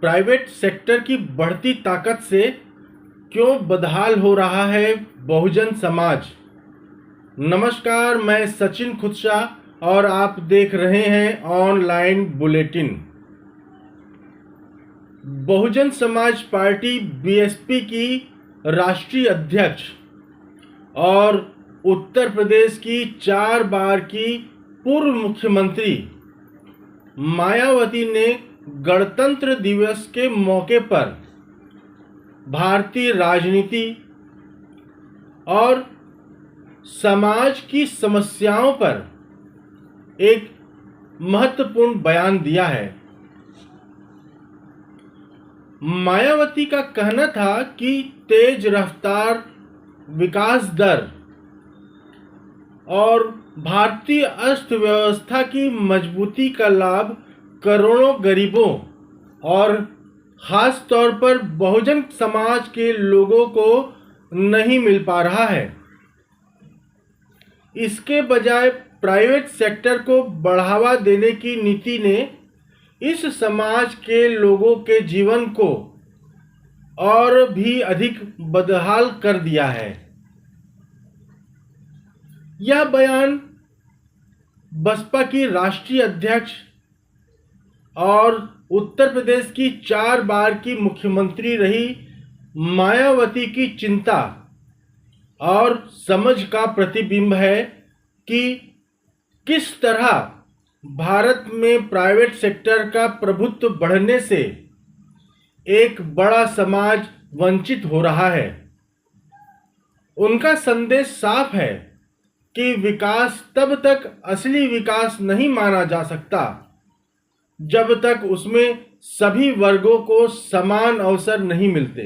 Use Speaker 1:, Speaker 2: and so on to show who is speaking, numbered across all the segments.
Speaker 1: Private sector की बढ़ती ताकत से क्यों बदहाल हो रहा है बहुजन समाज। नमस्कार, मैं सचिन खुदशा और आप देख रहे हैं online bulletin. Bahujan Samaj party BSP की राष्ट्रीय अध्यक्ष और उत्तर प्रदेश की 4 बार की पूर्व मुख्यमंत्री मायावती ने गणतंत्र दिवस के मौके पर भारतीय राजनीति और समाज की समस्याओं पर एक महत्वपूर्ण बयान दिया है। मायावती का कहना था कि तेज रफ्तार विकास दर और भारतीय अर्थव्यवस्था की मजबूती का लाभ करोड़ों गरीबों और खास तौर पर बहुजन समाज के लोगों को नहीं मिल पा रहा है। इसके बजाय प्राइवेट सेक्टर को बढ़ावा देने की नीति ने इस समाज के लोगों के जीवन को और भी अधिक बदहाल कर दिया है। यह बयान बसपा की राष्ट्रीय अध्यक्ष और उत्तर प्रदेश की 4 बार की मुख्यमंत्री रही मायावती की चिंता और समझ का प्रतिबिंब है कि किस तरह भारत में प्राइवेट सेक्टर का प्रभुत्व बढ़ने से एक बड़ा समाज वंचित हो रहा है। उनका संदेश साफ है कि विकास तब तक असली विकास नहीं माना जा सकता जब तक उसमें सभी वर्गों को समान अवसर नहीं मिलते।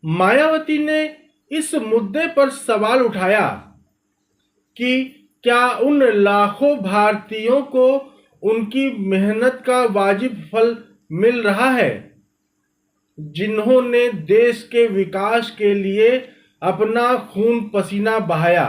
Speaker 1: मायावती ने इस मुद्दे पर सवाल उठाया कि क्या उन लाखों भारतीयों को उनकी मेहनत का वाजिब फल मिल रहा है जिन्होंने देश के विकास के लिए अपना खून पसीना बहाया।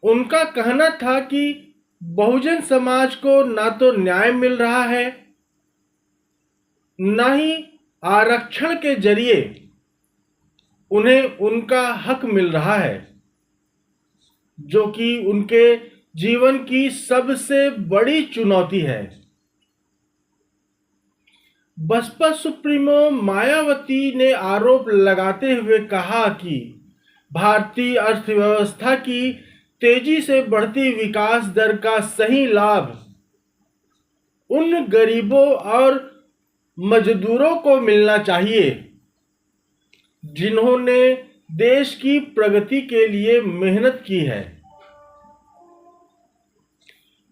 Speaker 1: उनका कहना था कि बहुजन समाज को ना तो न्याय मिल रहा है, न ही आरक्षण के जरिए उन्हें उनका हक मिल रहा है, जो कि उनके जीवन की सबसे बड़ी चुनौती है। बसपा सुप्रीमो मायावती ने आरोप लगाते हुए कहा कि भारतीय अर्थव्यवस्था की तेजी से बढ़ती विकास दर का सही लाभ उन गरीबों और मजदूरों को मिलना चाहिए जिन्होंने देश की प्रगति के लिए मेहनत की है,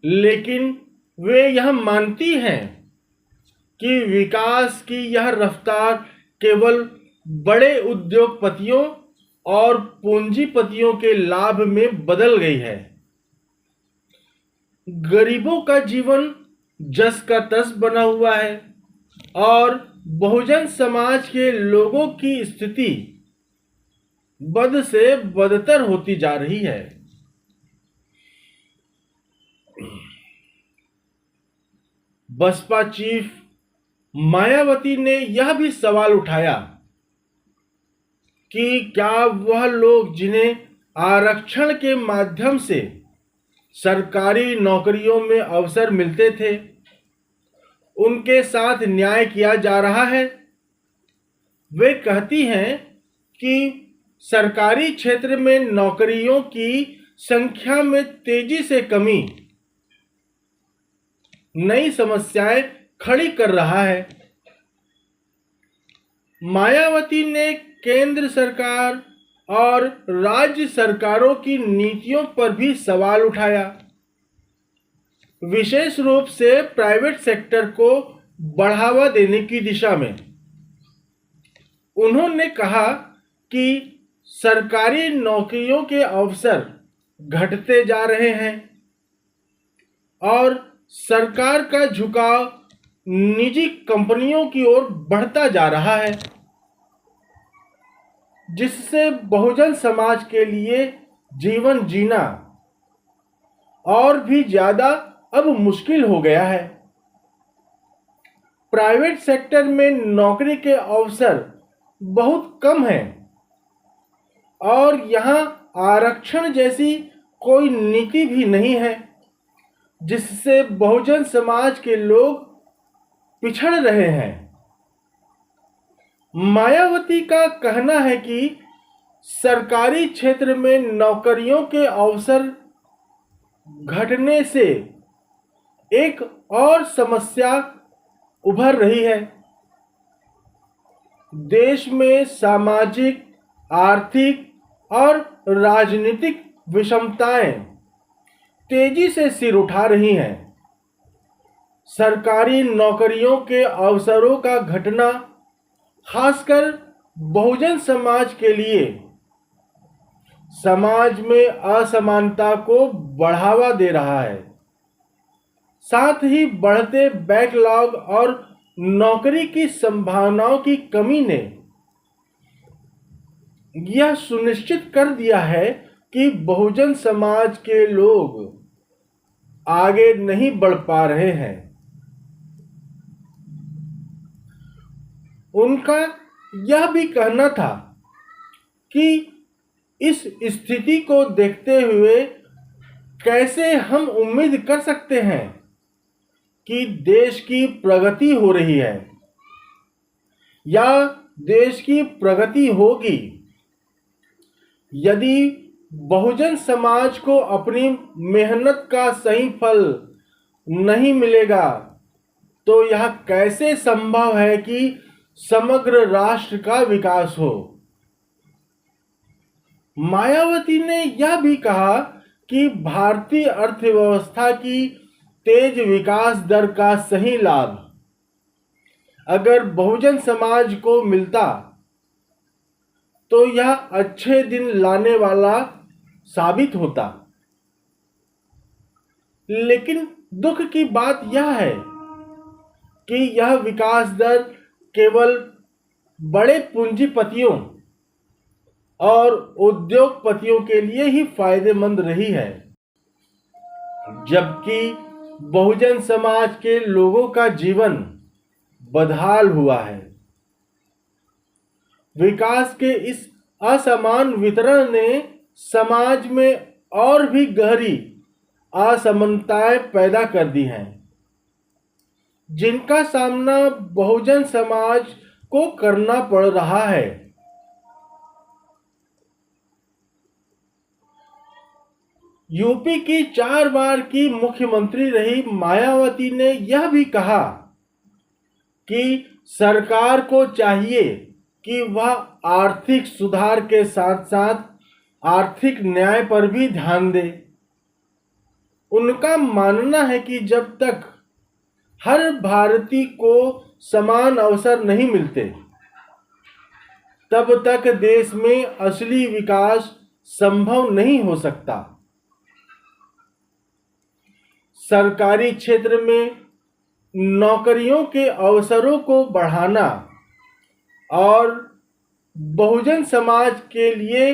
Speaker 1: लेकिन वे यह मानती हैं कि विकास की यह रफ्तार केवल बड़े उद्योगपतियों और पूंजीपतियों के लाभ में बदल गई है। गरीबों का जीवन जस का तस बना हुआ है और बहुजन समाज के लोगों की स्थिति बद से बदतर होती जा रही है। बसपा चीफ मायावती ने यह भी सवाल उठाया कि क्या वह लोग जिन्हें आरक्षण के माध्यम से सरकारी नौकरियों में अवसर मिलते थे, उनके साथ न्याय किया जा रहा है। वे कहती हैं कि सरकारी क्षेत्र में नौकरियों की संख्या में तेजी से कमी नई समस्याएं खड़ी कर रहा है। मायावती ने केंद्र सरकार और राज्य सरकारों की नीतियों पर भी सवाल उठाया, विशेष रूप से प्राइवेट सेक्टर को बढ़ावा देने की दिशा में। उन्होंने कहा कि सरकारी नौकरियों के अवसर घटते जा रहे हैं और सरकार का झुकाव निजी कंपनियों की ओर बढ़ता जा रहा है, जिससे बहुजन समाज के लिए जीवन जीना और भी ज्यादा अब मुश्किल हो गया है। प्राइवेट सेक्टर में नौकरी के अवसर बहुत कम हैं और यहाँ आरक्षण जैसी कोई नीति भी नहीं है, जिससे बहुजन समाज के लोग पिछड़ रहे हैं। मायावती का कहना है कि सरकारी क्षेत्र में नौकरियों के अवसर घटने से एक और समस्या उभर रही है। देश में सामाजिक, आर्थिक और राजनीतिक विषमताएं तेजी से सिर उठा रही हैं। सरकारी नौकरियों के अवसरों का घटना खासकर बहुजन समाज के लिए समाज में असमानता को बढ़ावा दे रहा है। साथ ही बढ़ते बैकलॉग और नौकरी की संभावनाओं की कमी ने यह सुनिश्चित कर दिया है कि बहुजन समाज के लोग आगे नहीं बढ़ पा रहे हैं। उनका यह भी कहना था कि इस स्थिति को देखते हुए कैसे हम उम्मीद कर सकते हैं कि देश की प्रगति हो रही है या देश की प्रगति होगी यदि बहुजन समाज को अपनी मेहनत का सही फल नहीं मिलेगा। तो यह कैसे संभव है कि समग्र राष्ट्र का विकास हो। मायावती ने यह भी कहा कि भारतीय अर्थव्यवस्था की तेज विकास दर का सही लाभ अगर बहुजन समाज को मिलता तो यह अच्छे दिन लाने वाला साबित होता। लेकिन दुख की बात यह है कि यह विकास दर केवल बड़े पूंजीपतियों और उद्योगपतियों के लिए ही फायदेमंद रही है, जबकि बहुजन समाज के लोगों का जीवन बदहाल हुआ है। विकास के इस असमान वितरण ने समाज में और भी गहरी असमानताएं पैदा कर दी हैं, जिनका सामना बहुजन समाज को करना पड़ रहा है। यूपी की 4 बार की मुख्यमंत्री रही मायावती ने यह भी कहा कि सरकार को चाहिए कि वह आर्थिक सुधार के साथ साथ आर्थिक न्याय पर भी ध्यान दे। उनका मानना है कि जब तक हर भारतीय को समान अवसर नहीं मिलते, तब तक देश में असली विकास संभव नहीं हो सकता। सरकारी क्षेत्र में नौकरियों के अवसरों को बढ़ाना और बहुजन समाज के लिए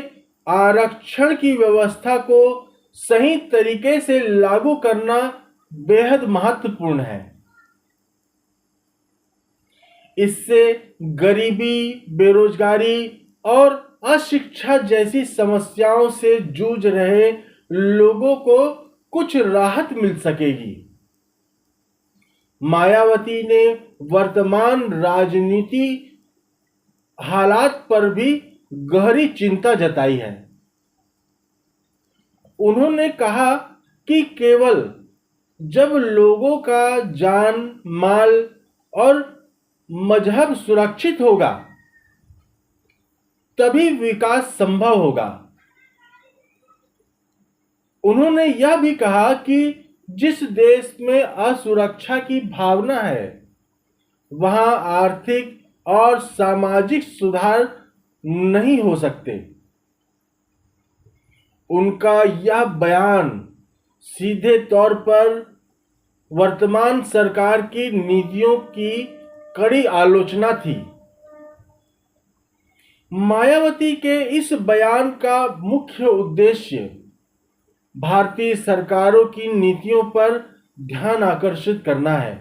Speaker 1: आरक्षण की व्यवस्था को सही तरीके से लागू करना बेहद महत्वपूर्ण है। इससे गरीबी, बेरोजगारी और अशिक्षा जैसी समस्याओं से जूझ रहे लोगों को कुछ राहत मिल सकेगी। मायावती ने वर्तमान राजनीति हालात पर भी गहरी चिंता जताई है। उन्होंने कहा कि केवल जब लोगों का जान, माल और मजहब सुरक्षित होगा, तभी विकास संभव होगा। उन्होंने यह भी कहा कि जिस देश में असुरक्षा की भावना है, वहां आर्थिक और सामाजिक सुधार नहीं हो सकते। उनका यह बयान सीधे तौर पर वर्तमान सरकार की नीतियों की कड़ी आलोचना थी। मायावती के इस बयान का मुख्य उद्देश्य भारतीय सरकारों की नीतियों पर ध्यान आकर्षित करना है।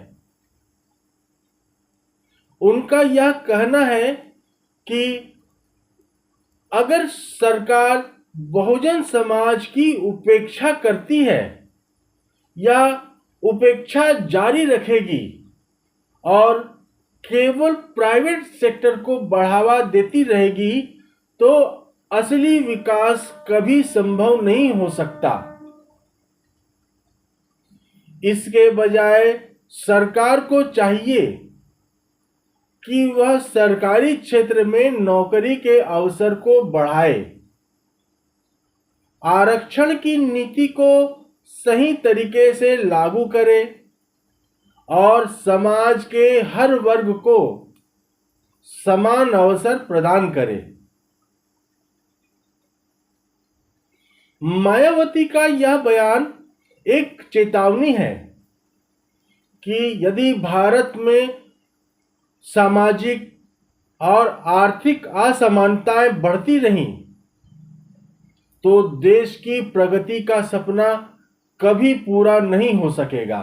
Speaker 1: उनका यह कहना है कि अगर सरकार बहुजन समाज की उपेक्षा करती है या उपेक्षा जारी रखेगी और केवल प्राइवेट सेक्टर को बढ़ावा देती रहेगी तो असली विकास कभी संभव नहीं हो सकता। इसके बजाय सरकार को चाहिए कि वह सरकारी क्षेत्र में नौकरी के अवसर को बढ़ाए, आरक्षण की नीति को सही तरीके से लागू करे और समाज के हर वर्ग को समान अवसर प्रदान करे। मायावती का यह बयान एक चेतावनी है कि यदि भारत में सामाजिक और आर्थिक असमानताएं बढ़ती रहीं तो देश की प्रगति का सपना कभी पूरा नहीं हो सकेगा।